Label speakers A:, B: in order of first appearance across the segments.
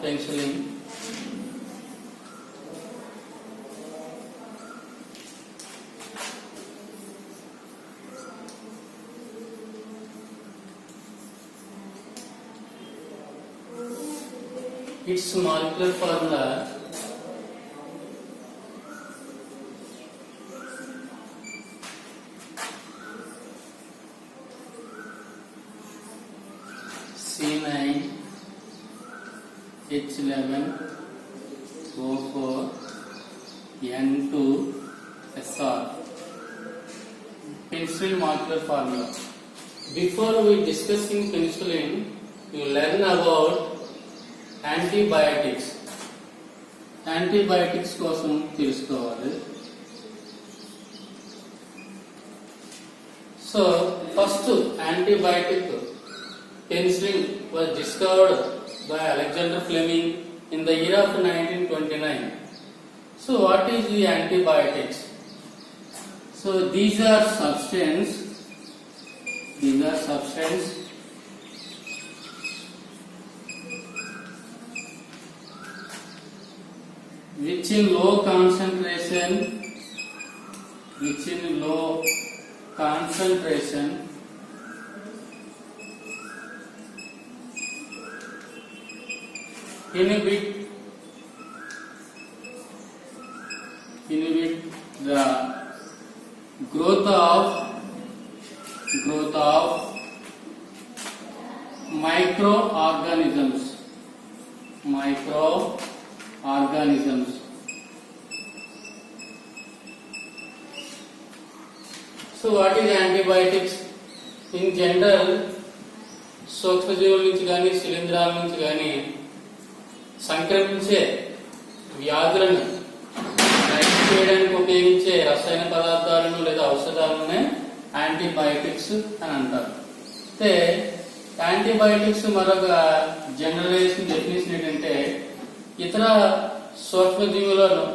A: penicillin. Its molecular formula C9H11O4N2SR. Penicillin molecular formula. Before we discussing penicillin, you learn about antibiotics. Antibiotics కోసం తెలుసుకోవాలి. So first antibiotic penicillin was discovered by Alexander Fleming in the year of 1929. So what is the antibiotics? So these are substance which in low concentration inhibit the growth of microorganisms. So what is antibiotics? In general, సూక్ష్మజీవుల నుంచి కానీ శిలీంధ్రాల నుంచి కానీ సంక్రమించే వ్యాధులను నయం చేయడానికి ఉపయోగించే రసాయన పదార్థాలను లేదా ఔషధాలనే యాంటీబయాటిక్స్ అని అంటారు. అయితే యాంటీబయాటిక్స్ మరొక జనరలైజేషన్ డెఫినేషన్ ఏంటంటే ఇతర సూక్ష్మజీవులను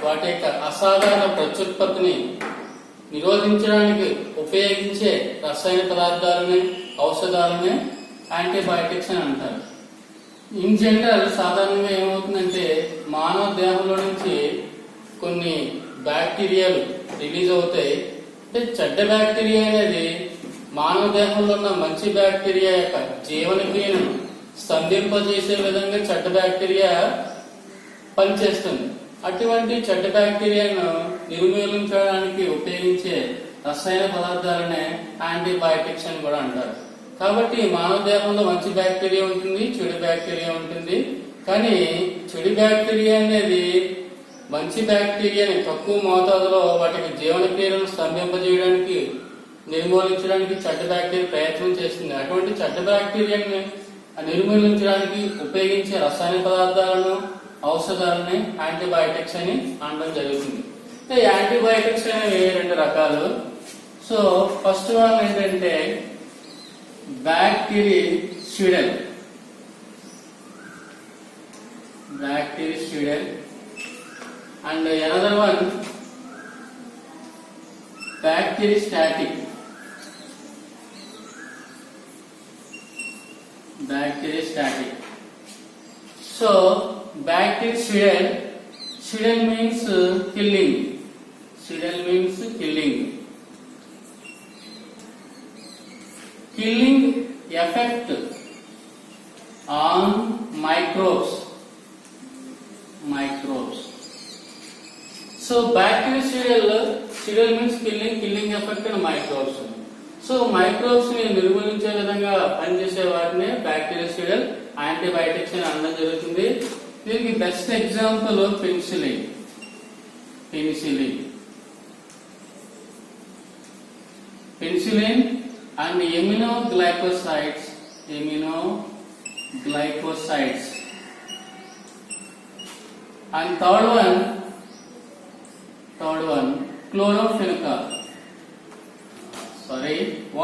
A: వాటి యొక్క అసాధారణ ప్రత్యుత్పత్తిని నిరోధించడానికి ఉపయోగించే రసాయన పదార్థాలని ఔషధాలనే యాంటీబయాటిక్స్ అని అంటారు. ఇన్ జనరల్ సాధారణంగా ఏమవుతుందంటే మానవ దేహంలో నుంచి కొన్ని బ్యాక్టీరియాలు రిలీజ్ అవుతాయి. అంటే చెడ్డ బ్యాక్టీరియా అనేది మానవ దేహంలో ఉన్న మంచి బ్యాక్టీరియా యొక్క జీవన క్రియను స్తంభింపజేసే విధంగా చెడ్డ బ్యాక్టీరియా పనిచేస్తుంది. అటువంటి చెడ్డ బ్యాక్టీరియాను నిర్మూలించడానికి ఉపయోగించే రసాయన పదార్థాలనే యాంటీబయాటిక్స్ అని కూడా అంటారు. కాబట్టి మానవ దేహంలో మంచి బ్యాక్టీరియా ఉంటుంది, చెడు బ్యాక్టీరియా ఉంటుంది. కానీ చెడు బ్యాక్టీరియా అనేది మంచి బ్యాక్టీరియాని తక్కువ మోతాదులో వాటికి జీవన క్రియలను స్తంభింపజేయడానికి నిర్మూలించడానికి చెడ్డ బ్యాక్టీరియా ప్రయత్నం చేస్తుంది. అటువంటి చెడ్డ బ్యాక్టీరియాని నిర్మూలించడానికి ఉపయోగించే రసాయన పదార్థాలను ఔషధాలని యాంటీబయాటిక్స్ అని అనడం జరుగుతుంది. యాంటీబయాటిక్స్ అనేవి రెండు రకాలు. సో ఫస్ట్ వన్ ఏంటంటే బ్యాక్టీరిసిడల్ and another one bacteriostatic. So bactericidal means killing. Killing effect on microbes. So bactericidal means killing effect on microbes. So microbes ని నిర్మూలించే విధంగా పనిచేసే వాటిని బ్యాక్టీరిసిడల్ యాంటీబయాటిక్స్ అని అనడం జరుగుతుంది. దీనికి best example penicillin. And aminoglycosides. And third one chlorophenicol.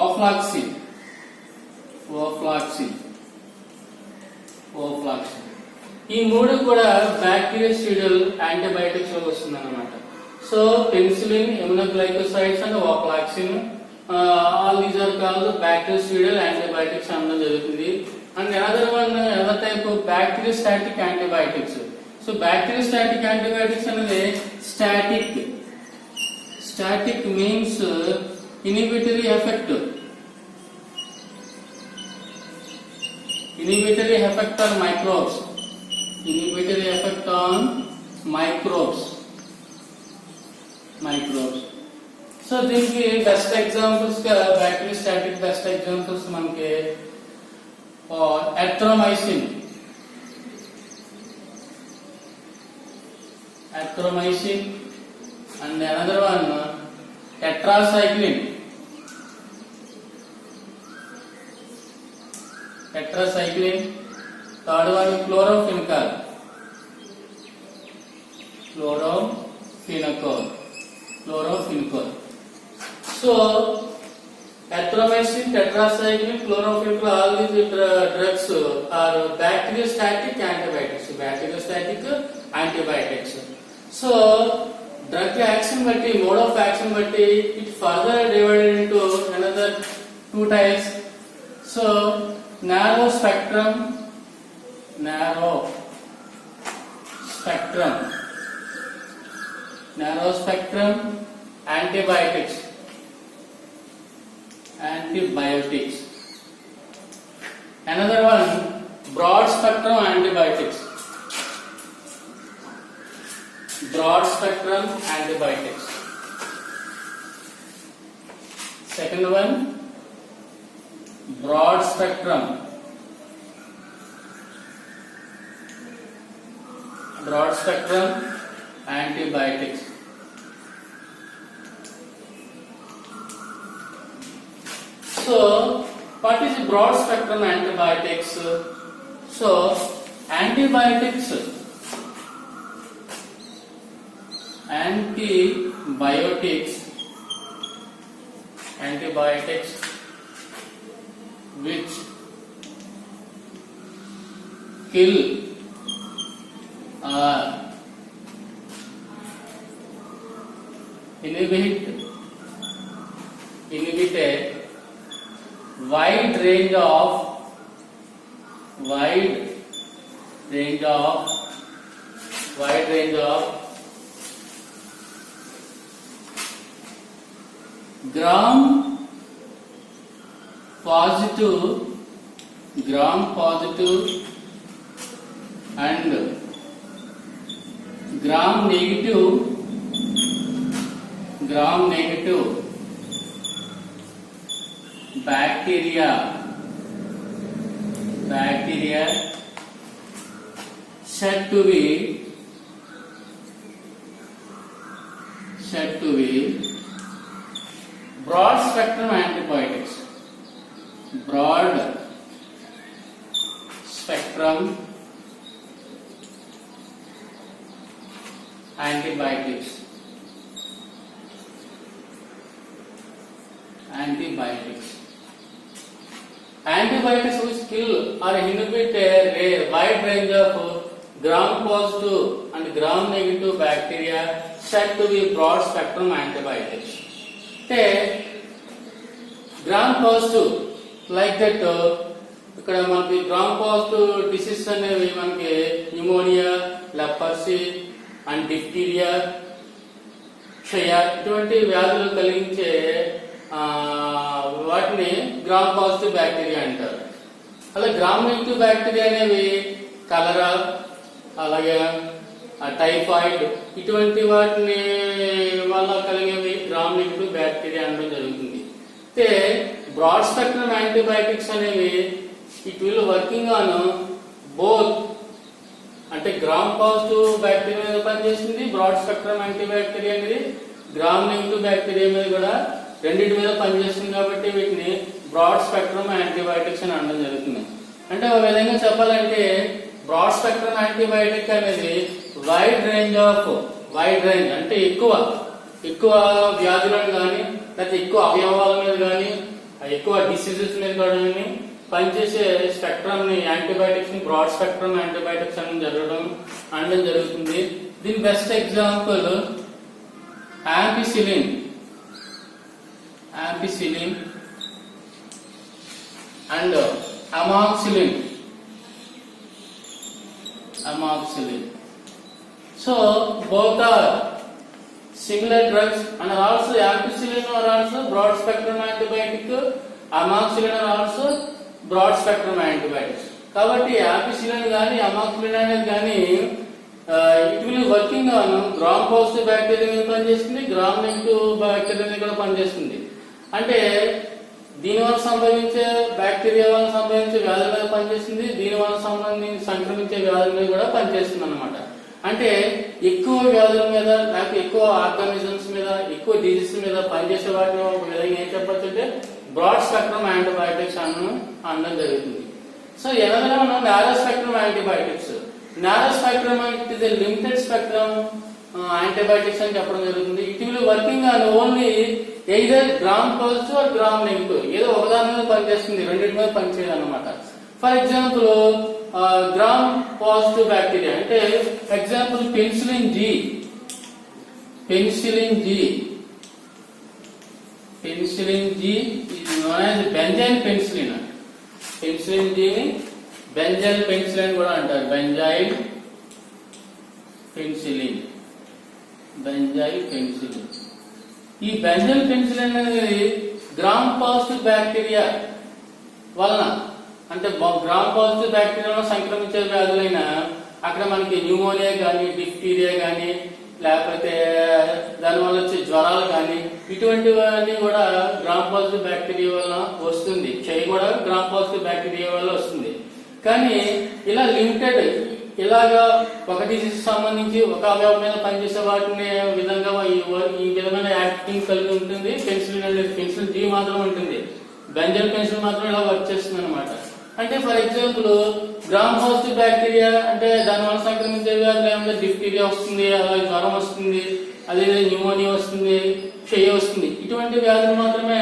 A: Ofloxacin. ఈ మూడు కూడా బ్యాక్టీరిసిడల్ యాంటీబయాటిక్స్ లో వస్తుంది అన్నమాట. So penicillin, aminoglycosides and ofloxacin, all these are called bactericidal antibiotics అనడం జరుగుతుంది. and another type of bacteriostatic antibiotics. So bacteriostatic antibiotics అనేది static means inhibitory effect on microbes. So దీనికి బెస్ట్ ఎగ్జాంపుల్స్ గా బ్యాక్టీరియోస్టాటిక్ బెస్ట్ ఎగ్జాంపుల్స్ మనకి erythromycin and another one tetracycline. Third one chlorophenol. So erythromycin, tetracycline, chlorophenol, all these drugs are bacteriostatic antibiotics. So drug action batti, mode of action batti, it further divided into another two types. So narrow spectrum antibiotics. Another one broad spectrum antibiotics. Second one broad spectrum antibiotics. So what is broad spectrum antibiotics? So antibiotics which kill or inhibit a wide range of gram positive and gram negative bacteria said to be broad spectrum antibiotics. Antibiotics which kill or inhibit a wide range of gram positive and gram negative bacteria said to be broad spectrum antibiotics. Gram positive like that ఇక్కడ మనకి gram positive disease అనేవి మనకి pneumonia, leprosy and diphtheria, క్షయ ఇటువంటి వ్యాధులు కలిగించే వాటిని gram positive bacteria అంటారు. అలాగే గ్రామ్ నెగిటివ్ బ్యాక్టీరియా అనేవి కలరా, అలాగే టైఫాయిడ్ ఇటువంటి వాటిని వల్ల కలిగేవి గ్రామ్ నెగిటివ్ బ్యాక్టీరియా అనడం జరుగుతుంది. అయితే బ్రాడ్ స్పెక్ట్రమ్ యాంటీబయాటిక్స్ అనేవి it will working on both, అంటే గ్రామ్ పాజిటివ్ బ్యాక్టీరియా మీద పనిచేస్తుంది, బ్రాడ్ స్పెక్ట్రమ్ యాంటీబ్యాక్టీరియా అనేది గ్రామ్ నెగిటివ్ బ్యాక్టీరియా మీద కూడా రెండింటి మీద పనిచేస్తుంది. కాబట్టి వీటిని బ్రాడ్ స్పెక్ట్రమ్ యాంటీబయాటిక్స్ అని అనడం జరుగుతుంది. అంటే ఒక విధంగా చెప్పాలంటే బ్రాడ్ స్పెక్ట్రమ్ యాంటీబయాటిక్ అనేది వైడ్ రేంజ్ అంటే ఎక్కువ వ్యాధులను కానీ లేకపోతే ఎక్కువ అవయవాల మీద కానీ ఎక్కువ డిసీజెస్ మీద కానీ పనిచేసే స్పెక్ట్రమ్ ని యాంటీబయాటిక్స్ ని బ్రాడ్ స్పెక్ట్రమ్ యాంటీబయాటిక్స్ అనడం జరుగుతుంది. దీని best example ampicillin and amoxicillin. amoxicillin. So both are similar drugs and also ampicillin are also broad spectrum antibiotic, amoxicillin are also broad spectrum antibiotics. కాబట్టి ampicillin గాని amoxicillin అనేది గాని it will working on gram positive bacteria మీద పనిచేస్తుంది, gram negative bacteria మీద కూడా పనిచేస్తుంది. అంటే దీని వల్ల సంభవించే బ్యాక్టీరియా వల్ల సంభవించే వ్యాధుల మీద పనిచేస్తుంది, దీని వల్ల సంక్రమించే వ్యాధుల మీద కూడా పనిచేస్తుంది అన్నమాట. అంటే ఎక్కువ వ్యాధుల మీద లేకపోతే ఎక్కువ ఆర్గానిజమ్స్ మీద ఎక్కువ డిజీజ్ మీద పనిచేసే వాటిని ఒక విధంగా ఏం చెప్పచ్చు అంటే బ్రాడ్ స్పెక్ట్రమ్ యాంటీబయాటిక్స్ అనడం జరుగుతుంది. సో ఎవరైనా మనం narrow spectrum antibiotics, narrow spectrum it is a limited spectrum antibiotics అని చెప్పడం జరుగుతుంది. It will working on only either gram positive or gram negative, ఏదో ఒకదాని మీద పనిచేస్తుంది, రెండింటి మీద పనిచేయదు అనమాట. For example gram positive bacteria అంటే example penicillin G, penicillin G is known as benzyl penicillin. Penicillin జీని బెంజైల్ పెన్సిలిన్ కూడా అంటారు, బెంజైల్ పెన్సిలిన్, బెంజైల్ పెన్సిలిన్. ఈ బెంజైల్ పెన్సిలిన్ అనేది గ్రామ్ పాజిటివ్ బ్యాక్టీరియా వలన అంటే గ్రామ్ పాజిటివ్ బ్యాక్టీరియా సంక్రమించే వ్యాధులైన అక్కడ మనకి న్యూమోనియా కానీ డిఫ్టీరియా కానీ లేకపోతే దానివల్ల వచ్చే జ్వరాలు కానీ ఇటువంటివన్నీ కూడా గ్రామ్ పాజిటివ్ బ్యాక్టీరియా వల్ల వస్తుంది. క్షయ కూడా గ్రామ్ పాజిటివ్ బ్యాక్టీరియా వల్ల వస్తుంది. కానీ ఇలా లిమిటెడ్ ఇలాగా ఒక డిసీజ్ సంబంధించి ఒక అవయవం మీద పనిచేసే వాటిని విధంగా ఈ విధమైన యాక్టింగ్ కలిగి ఉంటుంది. పెన్సిలిన్ అనేది పెన్సిలిన్ జీ మాత్రం ఉంటుంది, బెంజైల్ పెన్సిలిన్ మాత్రం ఇలా వర్క్ చేస్తుంది అనమాట. అంటే for example gram positive bacteria అంటే దానివల్ల సంక్రమించే వ్యాధులు ఏమైనా డిఫ్టీరియా వస్తుంది, అలాగే జ్వరం వస్తుంది, అదే న్యూమోనియా వస్తుంది, క్షయ వస్తుంది. ఇటువంటి వ్యాధులు మాత్రమే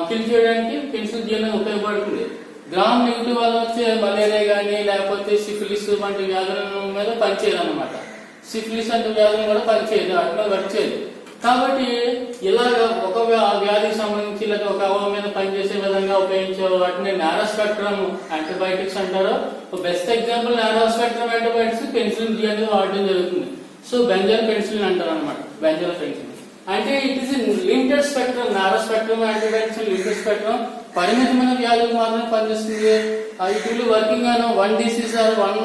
A: కిల్ చేయడానికి పెన్సిలిన్ జీ అనేది ఉపయోగపడుతుంది. గ్రామ్ నెగిటివ్ వల్ల వచ్చే మలేరియా కానీ లేకపోతే సిఫిలిస్ వంటి వ్యాధుల మీద పనిచేయదు అనమాట. సిఫిలిస్ అంటే వ్యాధులు కూడా పనిచేయదు, అట్లా వర్క్ చేయదు. కాబట్టి ఇలాగ ఒక వ్యాధికి సంబంధించి లేదా ఒక అవయవం మీద పనిచేసే విధంగా ఉపయోగించే వాటిని నారో స్పెక్ట్రమ్ యాంటీబయాటిక్స్ అంటారు. Best example narrow spectrum antibiotics penicillin G అనేది వాడడం జరుగుతుంది. సో బెంజైల్ పెన్సిలిన్ అంటారు అనమాట, బెంజైల్ పెన్సిలిన్ అంటే it is limited spectrum. Narrow spectrum antibiotics limited spectrum, పరిమితమైన వ్యాధులకు మాత్రమే పనిచేస్తుంది. It will working on one disease or one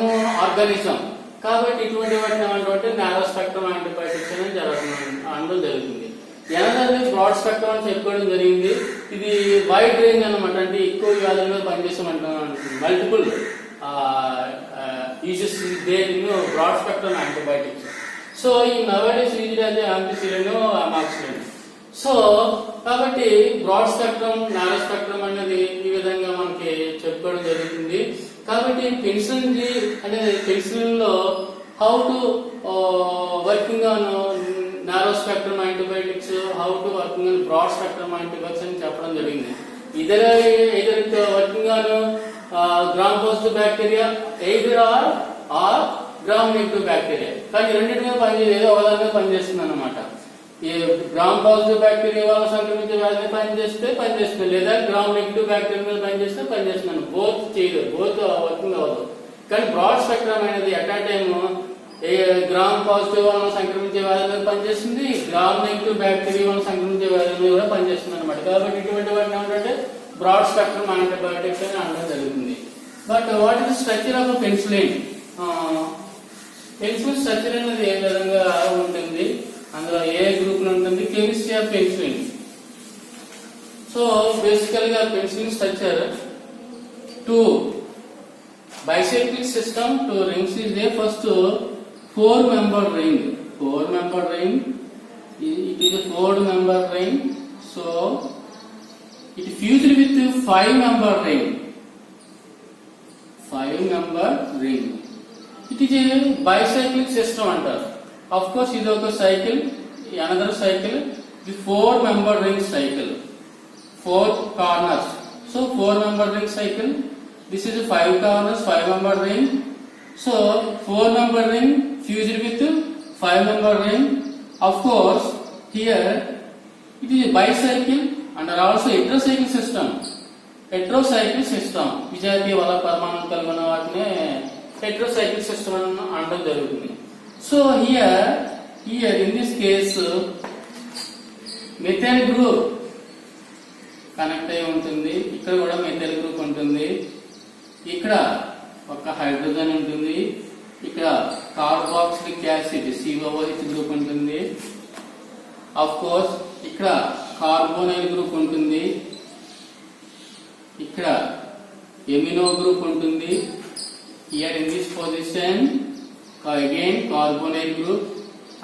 A: organism. కాబట్టి ఇటువంటి వాటిని ఏమంటే నారో స్పెక్ట్రమ్ యాంటీబయాటిక్స్ అనేది అనడం జరుగుతుంది. ఎనదర్ బ్రాడ్ స్పెక్ట్రమ్ అని చెప్పుకోవడం జరిగింది. ఇది వైడ్ రేంజ్ అనమాట, అంటే ఎక్కువ వ్యాధుల మీద పనిచేసామంటున్నాను. Multiple uses there in broad spectrum antibiotics. So ఈ nowadays used as ampicillin, amoxicillin. So కాబట్టి బ్రాడ్ స్పెక్ట్రమ్ నారో స్పెక్ట్రమ్ అనేది ఈ విధంగా మనకి చెప్పుకోవడం జరుగుతుంది. కాబట్టి పెన్సిలిన్ జీ అనేది పెన్సిలిన్ లో how to working on narrow spectrum antibiotics, how to working on broad spectrum antibiotics అని చెప్పడం జరిగింది. Either working on gram positive bacteria either or gram negative bacteria. కానీ రెండింటి మీద పనిచేయదు, ఏదో ఒకదాని మీద పనిచేస్తుంది అనమాట. ఈ గ్రామ్ పాజిటివ్ బ్యాక్టీరియా వల్ల సంక్రమించే వ్యాధి పనిచేస్తుంది, లేదా గ్రామ్ నెగిటివ్ బ్యాక్టీరియా మీద పనిచేస్తే పనిచేస్తున్నాను. బోత్ చేయదు, బోత్ వర్కింగ్ అవ్వదు. కానీ బ్రాడ్ స్పెక్ట్రమ్ అనేది అట్ ఆ టైమ్ గ్రామ్ పాజిటివ్ వల్ల సంక్రమించే వ్యాధి మీద పనిచేస్తుంది, గ్రామ్ నెగిటివ్ బ్యాక్టీరియా వల్ల సంక్రమించే వ్యాధి మీద కూడా పనిచేస్తుంది అనమాట. కాబట్టి ఇటువంటి వాటిని ఏమంటే బ్రాడ్ స్పెక్ట్రమ్ యాంటీబయాటిక్స్ అని అనడం జరుగుతుంది. But what is structure of penicillin? Penicillin structure అనేది ఏ విధంగా ఉంటుంది, అందులో ఏ గ్రూప్ లో ఉంటుంది? Chemistry of penicillin. సో బేసికల్ గా penicillin structure two bicyclic system, two rings is there. First 4-member ring. 4-member ring. It is a 4-member ring. So it fused with 5-member ring. 5-member ring. It is a bicyclic system అంటారు. Of course ఇది ఒక cycle, another cycle, the 4-member ring cycle. 4 corners. So 4-member ring cycle. This is a 5 corners, 5-member ring. So 4-member ring fused with 5-member ring. Of course, here it is a bicycle and also heterocycle system. Heterocycle system. విజాతీయ వల పరమాణు కలిగిన వాటిని heterocyclic system అని అనడం జరుగుతుంది. So here in this case methyl group connect అయి ఉంటుంది. ఇక్కడ కూడా మెథైల్ గ్రూప్ ఉంటుంది. ఇక్కడ ఒక హైడ్రోజన్ ఉంటుంది. ఇక్కడ కార్బాక్సిలిక్ యాసిడ్ COOH గ్రూప్ ఉంటుంది. ఆఫ్ కోర్స్ ఇక్కడ కార్బోనైల్ గ్రూప్ ఉంటుంది. ఇక్కడ ఎమినో గ్రూప్ ఉంటుంది. Here in this position again carbonyl group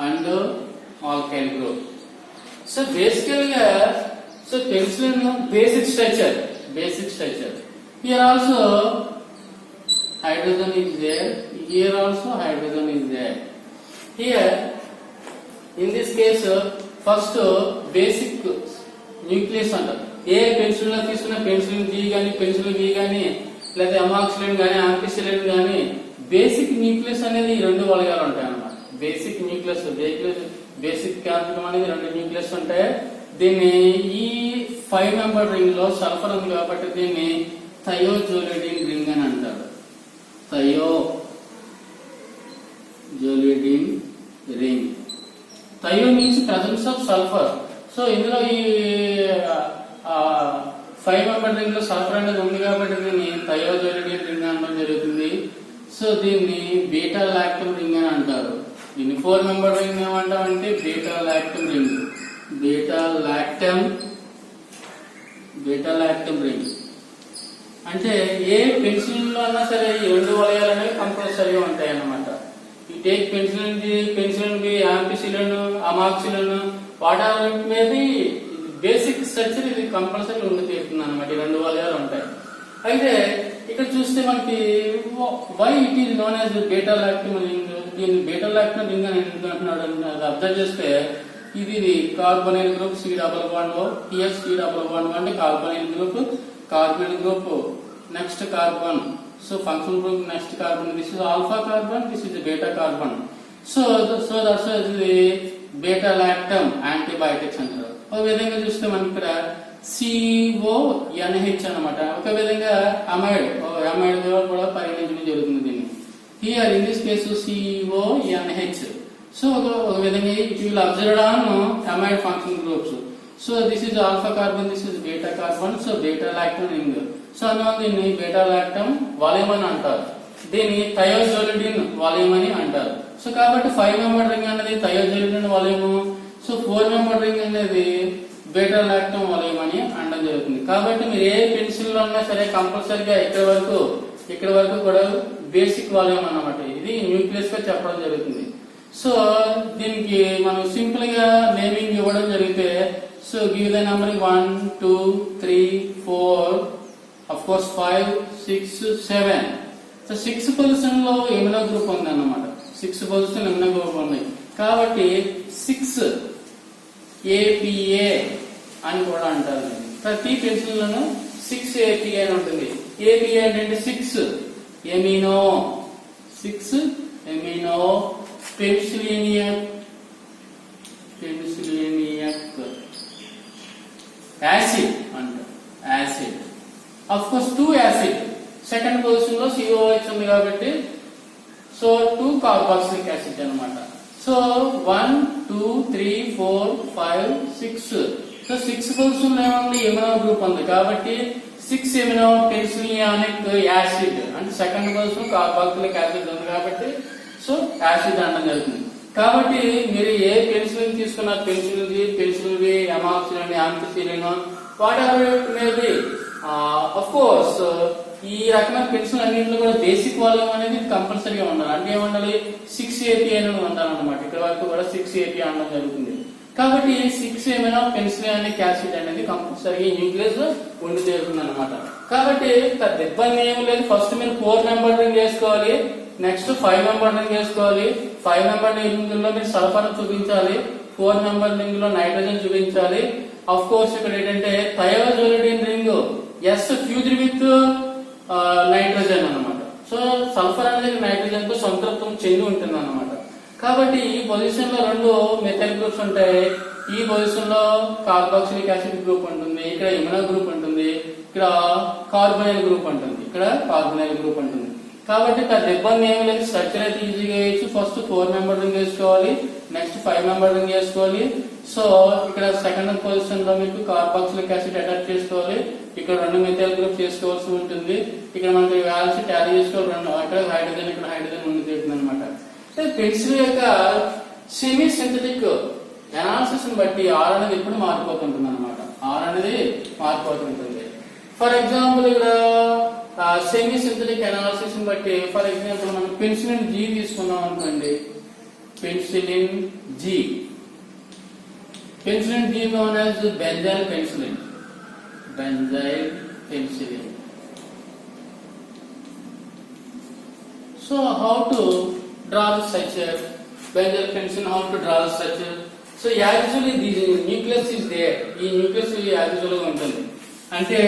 A: and alkyl group. So బేసికల్ గా penicillin basic structure. Here also hydrogen is there. Here also hydrogen is there. Here in this case first basic nucleus అంటారు. ఏ penicillin లో తీసుకున్న penicillin G గాని penicillin B గాని లేదా amoxicillin గాని ampicillin గాని బేసిక్ న్యూక్లియస్ అనేది ఈ రెండు వలయాలు ఉంటాయి అన్నమాట. బేసిక్ న్యూక్లియస్ బేసిక్ క్యాపిటల్ అనేది రెండు న్యూక్లియస్ ఉంటాయి. దీన్ని ఈ 5 మెంబర్ రింగ్ లో సల్ఫర్ ఉంది కాబట్టి దీన్ని థయోజోలిడిన్ రింగ్ అని అంటారు. థయోజోలిడిన్ ring. Thio means presence of sulphur. So ఇందులో ఈ 5 మెంబర్ రింగ్ లో సల్ఫర్ అనేది ఉంది కాబట్టి దీన్ని థయోజోలిడిన్ రింగ్ అనడం జరుగుతుంది. సో దీన్ని బీటా లాక్టమ్ రింగ్ అని అంటారు. దీన్ని 4 మెంబర్ రింగ్ ఏమంటామంటే beta lactam ring. Beta lactam ring అంటే ఏ పెన్సిలిన్ లో అన్నా సరే ఈ రెండు వలయాలు అనేవి కంపల్సరీగా ఉంటాయి అన్నమాట. ఈ take penicillin B ampicillin amoxicillin వాటర్ మీద బేసిక్ స్ట్రక్చర్ ఇది కంపల్సరీ ఉండి తీరుతుంది అనమాట. ఈ రెండు వలయాలు ఉంటాయి. అయితే ఇక్కడ చూస్తే మనకి why it is known as beta lactam ring. దీన్ని బీటా లాక్టమ్ రింగ్ అని ఎందుకు అంటున్నాడు అది అబ్జర్వ్ చేస్తే ఇది carbonyl group C++O here C++O అంటే carbonyl group next carbon. So function group next carbon. This is alpha carbon, this is beta carbon. So that's ఇది beta lactam antibiotics అంటారు. ఒక విధంగా చూస్తే మనకి ఇక్కడ CONH అన్నమాట. ఒక విధంగా అమైడ్ కూడా పరిగణించడం జరుగుతుంది దీన్ని. Here in this case CONH. So ఒక విధంగా it will observed on amide function groups. So this is alpha carbon, this is beta carbon. So beta lactam ring. So అందువల్ల దీన్ని బీటా లాక్టమ్ వాల్యూమ్ అని అంటారు. దీన్ని థయోజోలిడిన్ వాల్యూమ్ అని అంటారు. So కాబట్టి 5 మెంబర్ రింగ్ అనేది థయోజోలిడిన్ వాల్యూమ్. సో 4 మెంబర్ రింగ్ అనేది బీటా లాక్టమ్ వాల్యూమ్ అని అనడం జరుగుతుంది. కాబట్టి మీరు ఏ పెన్సిల్ లో ఉన్నా సరే కంపల్సరీగా ఇక్కడ వరకు కూడా బేసిక్ వాల్యూమ్ అన్నమాట. ఇది న్యూక్లియస్ గా చెప్పడం జరుగుతుంది. సో దీనికి మనం సింపుల్ గా నేమింగ్ ఇవ్వడం జరిగితే so give the numbering 1 2 3 4 of course 5 6 7. So 6 position లో ఎమినో గ్రూప్ ఉంది అన్నమాట. 6 పొజిషన్ ఎమినో గ్రూప్ ఉన్నాయి కాబట్టి 6 APA అని కూడా అంటారు. ప్రతి పెన్సిల్ లోనూ 6 APA అని ఉంటుంది. APA అంటే 6 ఎమినో పెన్సిలినియక్ యాసిడ్ అంటారు. Acid of course 2 acid second position లో COH ఉంది కాబట్టి సో 2 కార్బాక్సిలిక్ యాసిడ్ అన్నమాట. సో 1 2 3 4 5 6. సో 6 పొజిషన్ లో ఏముంది ఎమినో గ్రూప్ ఉంది కాబట్టి 6 ఎమినో పెన్సిలినిక్ యాసిడ్ అంటే సెకండ్ పొజిషన్ కార్బాక్సిలిక్ యాసిడ్ ఉంది కాబట్టి సో యాసిడ్ అనడం జరుగుతుంది. కాబట్టి మీరు ఏ పెన్సిలిన్ తీసుకున్న penicillin amoxicillin ampicillin what ever maybe of course ఈ రకమైన పెన్సిల్ అన్నింటిలో కూడా బేసిక్ వాల్యూమ్ అనేది కంపల్సరీగా ఉండాలి. అంటే ఏముండాలి 6 APA అనేది ఉండాలన్నమాట. ఇక్కడ వరకు కూడా 6 APA అనడం జరుగుతుంది. కాబట్టి 6 ఏమైనా పెన్సిలినిక్ యాసిడ్ అనేది కంపల్సరీగా న్యూక్లియస్ లో ఉండి తీరుతుంది అనమాట. కాబట్టి పెద్ద ఇబ్బంది ఏం లేదు. ఫస్ట్ మీరు 4 మెంబర్ రింగ్ వేసుకోవాలి. నెక్స్ట్ 5 మెంబర్ రింగ్ వేసుకోవాలి. 5 మెంబర్ రింగ్ లో మీరు సల్ఫర్ చూపించాలి. 4 మెంబర్ రింగ్ లో నైట్రోజన్ చూపించాలి. ఆఫ్ కోర్స్ ఇక్కడ ఏంటంటే thiazolidine ring is fused with nitrogen అన్నమాట. సో సల్ఫర్ అనేది నైట్రోజన్ తో సంతృప్తం చెంది ఉంటుంది అన్నమాట. కాబట్టి ఈ పొజిషన్ లో 2 మెథైల్ గ్రూప్స్ ఉంటాయి. ఈ పొజిషన్ లో కార్బాక్సిలిక్ యాసిడ్ గ్రూప్ ఉంటుంది. ఇక్కడ ఇమినో గ్రూప్ ఉంటుంది. ఇక్కడ కార్బోనైల్ గ్రూప్ ఉంటుంది. కాబట్టి పెద్ద ఇబ్బంది ఏమి లేదు, స్ట్రక్చర్ అయితే ఈజీగా వేయచ్చు. ఫస్ట్ 4 మెంబర్ రింగ్ వేసుకోవాలి, నెక్స్ట్ 5 మెంబర్ రింగ్ వేసుకోవాలి. సో ఇక్కడ సెకండ్ పొజిషన్ లో మీకు కార్బాక్సిలిక్ యాసిడ్ అటాచ్ చేసుకోవాలి. ఇక్కడ 2 మిథైల్ గ్రూప్ చేసుకోవాల్సి ఉంటుంది. ఇక్కడ మనకి వాల్సి టాలీ చేసుకోవాలి. అక్కడ హైడ్రోజన్, ఇక్కడ హైడ్రోజన్ ఉంది చేస్తుంది అనమాట. పెన్సిల్ యొక్క సెమీ సింథటిక్ అనాలిసిస్ ని బట్టి ఆర్ అనేది ఎప్పుడు మారిపోతుంటుంది అనమాట. ఆర్ అనేది మారిపోతుంటుంది. ఫర్ ఎగ్జాంపుల్ ఇక్కడ సెమీ సింథటిక్ అనాలిసిస్ ని బట్టి ఫర్ ఎగ్జాంపుల్ మనం పెన్సిలిన్ జీ తీసుకున్నాం అనుకోండి. Penicillin G, penicillin G known as benzyl penicillin. Benzyl penicillin. So how to draw the structure? Benzyl penicillin, how to draw the structure? So usually the nucleus is there. ఈ nucleus actual గా ఉంటుంది. అంటే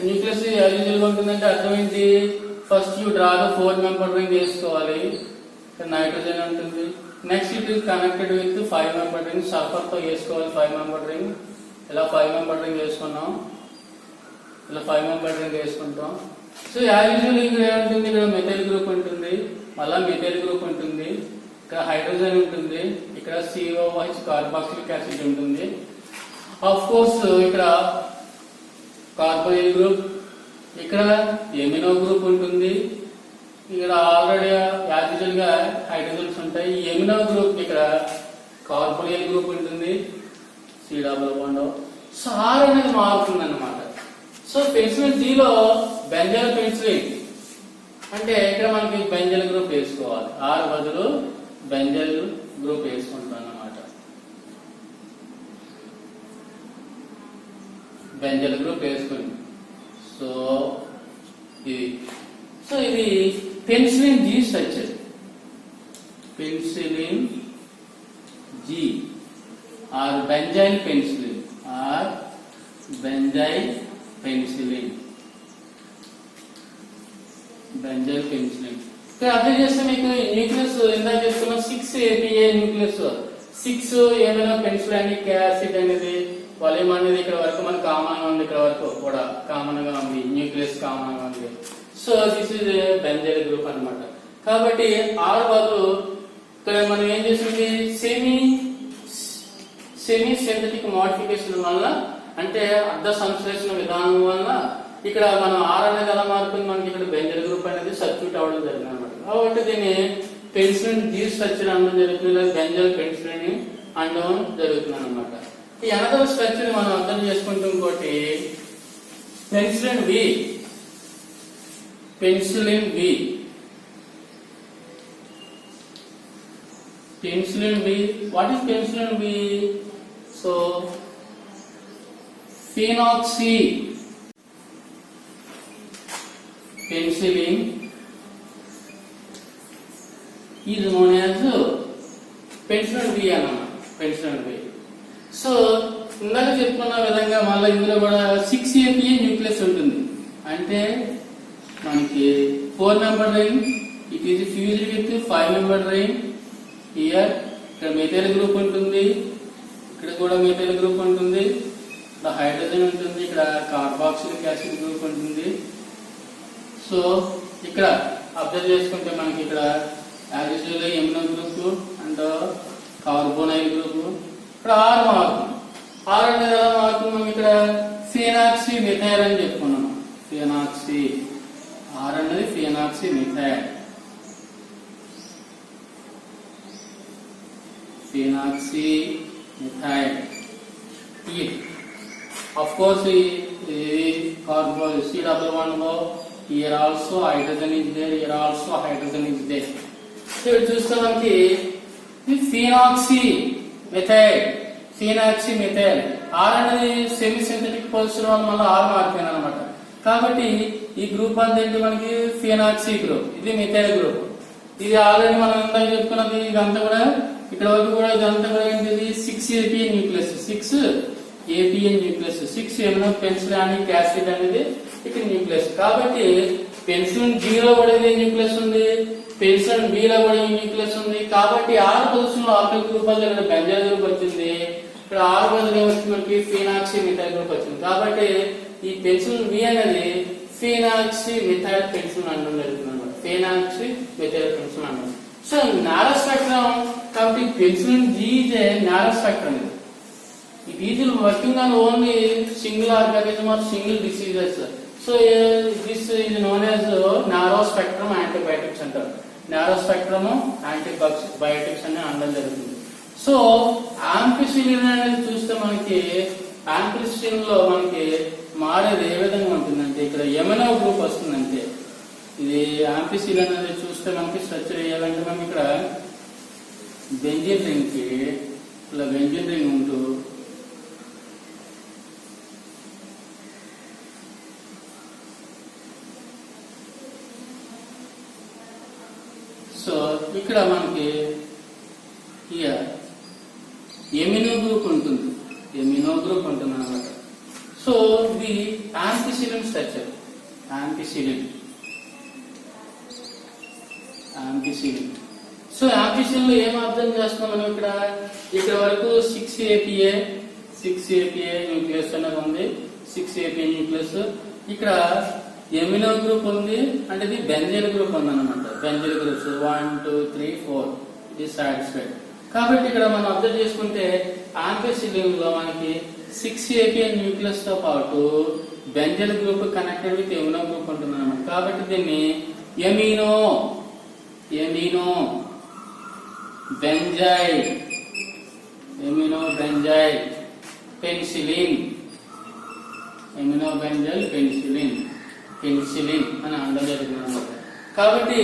A: nucleus actual గా ఉంటుందంటే అర్థమైంది. First you draw the 4 member ring వేసుకోవాలి. Nitrogen ఉంటుంది. Next it is connected with 5 member ring. Sulphur తో వేసుకోవాలి 5 మెంబర్ రింగ్. ఇలా 5 మెంబర్ రింగ్ వేసుకున్నాం. ఇలా 5 మెంబర్ రింగ్ వేసుకుంటాం. సో యాక్చువల్లీ ఇక్కడ ఏముంటుంది, ఇక్కడ మెథైల్ గ్రూప్ ఉంటుంది, మళ్ళా మెథైల్ గ్రూప్ ఉంటుంది, ఇక్కడ హైడ్రోజన్ ఉంటుంది, ఇక్కడ COOH కార్బాక్సిలిక్ యాసిడ్ ఉంటుంది. ఆఫ్ కోర్స్ ఇక్కడ కార్బోనిల్ గ్రూప్, ఇక్కడ ఎమినో గ్రూప్ ఉంటుంది. ఇక్కడ ఆల్రెడీ యాక్చువల్ గా హైడ్రోజన్స్ ఉంటాయి. ఎమినో గ్రూప్ ఇక్కడ కార్బోనిల్ గ్రూప్ ఉంటుంది, COO. సో ఆర్ అనేది మారుతుంది అన్నమాట. సో పెన్సిలిన్ జీలో బెంజైల్ పెన్సిలిన్ అంటే ఇక్కడ మనకి బెంజైల్ గ్రూప్ వేసుకోవాలి. ఆర్ బదులు బెంజైల్ గ్రూప్ వేసుకుంటాం అన్నమాట. బెంజైల్ గ్రూప్ వేసుకుని సో ఇది penicillin G structure. Penicillin G or benzyl penicillin or benzyl penicillin. Benzyl penicillin ఇక్కడ అర్థం చేస్తే మీకు న్యూక్లియస్ ఇందాక చెప్తున్నాం 6 APA న్యూక్లియస్. 6 ఏమైనా పెన్సిలానిక్ యాసిడ్ అనేది వాల్యూమ్ అనేది ఇక్కడ వరకు మనకు కామన్ గా ఉంది. ఇక్కడ వరకు కూడా కామన్ గా ఉంది, న్యూక్లియస్ కామన్ గా ఉంది. So this is benzyl group అన్నమాట. కాబట్టి ఆర్ బదులు ఇక్కడ మనం ఏం చేస్తుంది, సెమీ సింథటిక్ మోడిఫికేషన్ వల్ల అంటే అర్ధ సంశ్లేషణ విధానం వల్ల ఇక్కడ మనం ఆర్ అనేది ఎలా మారుతుంది, మనకి ఇక్కడ బెంజైల్ గ్రూప్ అనేది సబ్స్టిట్యూట్ అవ్వడం జరిగింది అనమాట. కాబట్టి దీన్ని పెన్సిలిన్ జీ స్ట్రక్చర్ అనడం జరుగుతుంది, లేదా బెంజైల్ పెన్సిలిన్ అనడం జరుగుతుంది అనమాట. ఈ అనదర్ స్ట్రక్చర్ మనం అర్థం చేసుకుంటూ ఇంకోటి penicillin B. Penicillin B, penicillin B. What is penicillin B? So phenoxy penicillin is known as penicillin B అన్నమాట. penicillin B. సో ఇందాక చెప్పుకున్న విధంగా మళ్ళీ ఇందులో కూడా 6 APA న్యూక్లియస్ ఉంటుంది. అంటే మనకి 4 member ring, it is fused with 5 member ring. Here ఇక్కడ మెథైల్ గ్రూప్ ఉంటుంది, ఇక్కడ కూడా మెథైల్ గ్రూప్ ఉంటుంది, ఇక్కడ హైడ్రోజన్ ఉంటుంది, ఇక్కడ కార్బాక్సిలిక్ యాసిడ్ గ్రూప్ ఉంటుంది. సో ఇక్కడ అబ్జర్వ్ చేసుకుంటే మనకి ఇక్కడ యాక్చువల్గా amino group and carbonyl group. ఇక్కడ ఆర్ మారుతుంది. ఆర్ అనేది ఎలా మారుతుంది, మనం ఇక్కడ ఫినాక్సీ మిథైల్ అని చెప్పుకున్నాం. ఫినాక్సీ, ఆర్ అనేది phenoxy methyl. Phenoxy methyl. Of course, carbon C11O. Here also hydrogen is there. Here also hydrogen is there. So చూస్తే మనకి phenoxy methyl, phenoxy methyl. Are అనేది సెమీ సింథటిక్ పొజిషన్ వల్ల మళ్ళీ are మారిపోయింది అనమాట. కాబట్టి ఈ గ్రూప్ అంతా ఏంటి, మనకి ఫినాక్సీ గ్రూప్. ఇది మిథైల్ గ్రూప్. ఇది ఆల్రెడీ మనం ఇందాక చెప్పుకున్నది. ఇదంతా కూడా ఇక్కడ వరకు కూడా ఇదంతా కూడా ఏంటిది 6 APA న్యూక్లియస్. 6 APA nucleus. 6 ఏమైనా పెన్సిలానిక్ యాసిడ్ అనేది ఇక్కడ న్యూక్లియస్. కాబట్టి పెన్సిలిన్ G లో కూడా ఇదే న్యూక్లియస్ ఉంది, పెన్సిలిన్ B లో కూడా ఈ న్యూక్లియస్ ఉంది. కాబట్టి ఆర్ పొజిషన్ లో ఆల్కల్ గ్రూప్ వల్ల ఇక్కడ బెంజైల్ గ్రూప్ వచ్చింది. ఇక్కడ ఆర్ బదులు ఏమొచ్చింది, మనకి ఫినాక్సీ మిథైల్ గ్రూప్ వచ్చింది. కాబట్టి ఈ పెన్సిలిన్ B అనేది ఫినాక్సీ మిథైల్ పెన్సిలిన్ అనడం జరుగుతుంది అనమాట. Pain-anxious methyl penicillin. So narrow spectrum, కాబట్టి penicillin G is a narrow spectrum. It is working on only single organism or single diseases. So this is known as narrow spectrum antibiotics అంటారు. narrow spectrum antibiotics అని అనడం జరుగుతుంది. So ampicillin అనేది చూస్తే మనకి ampicillin లో మనకి మారేది ఏ విధంగా ఉంటుందంటే ఇక్కడ ఎమినో గ్రూప్ వస్తుందంటే ఇది ఆంపిసిలిన్ అనేది చూస్తే మనకి స్ట్రక్చర్ చేయాలంటే మనకి ఇక్కడ బెంజిన్ రింగ్ కి ఇలా బెంజిన్ రింగ్ ఉంటూ సో ఇక్కడ మనకి ఎమినో గ్రూప్ ఉంటుంది అన్నమాట. సో ఇది ampicillin structure. Ampicillin so ampicillin లో ఏం అర్థం చేస్తున్నాం మనం ఇక్కడ వరకు 6 APA న్యూక్లియస్ అనేది ఉంది. 6 APA న్యూక్లియస్. ఇక్కడ ఎమినో గ్రూప్ ఉంది అంటే ఇది బెంజైల్ గ్రూప్ ఉంది అనమాట. బెంజైల్ గ్రూప్స్ 1 2 3 4 ఇది సాటిస్ఫైడ్. కాబట్టి ఇక్కడ మనం అబ్జర్వ్ చేసుకుంటే ఆంపిసిలిన్ లో మనకి 6 APA న్యూక్లియస్ తో పాటు benzyl group connected with amino group ఉంటుంది అనమాట. కాబట్టి దీన్ని ఎమినో బెంజైల్ పెన్సిలిన్ అని అనడం జరుగుతుంది అనమాట. కాబట్టి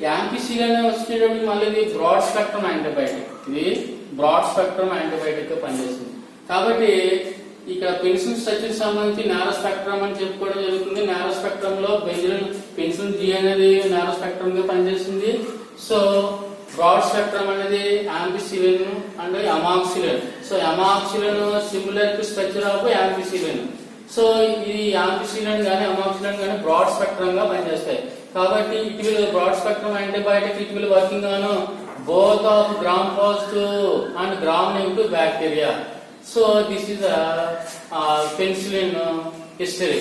A: యాంపిసిలిన్ వచ్చేటప్పుడు మళ్ళీ ఇది బ్రాడ్ స్పెక్ట్రమ్ యాంటీబయాటిక్. ఇది బ్రాడ్ స్పెక్ట్రమ్ యాంటీబయాటిక్ గా పనిచేస్తుంది. కాబట్టి ఇక్కడ పెన్సిలిన్ స్ట్రక్చర్ సంబంధించి నారో స్పెక్ట్రమ్ అని చెప్పుకోవడం జరుగుతుంది. నారో స్పెక్ట్రమ్ లో పెన్సిలిన్ జీ అనేది నారో స్పెక్ట్రమ్ గా పనిచేస్తుంది. సో బ్రాడ్ స్పెక్ట్రమ్ అనేది ampicillin and amoxicillin. So amoxicillin similar to structure of ampicillin. So ఇది యాంపిసిలిన్ గానీ అమాక్సిలిన్ గానీ బ్రాడ్ స్పెక్ట్రమ్ గా పనిచేస్తాయి. కాబట్టి it will broad spectrum antibiotic it will working on both of gram positive and gram negative bacteria. So this is a penicillin history.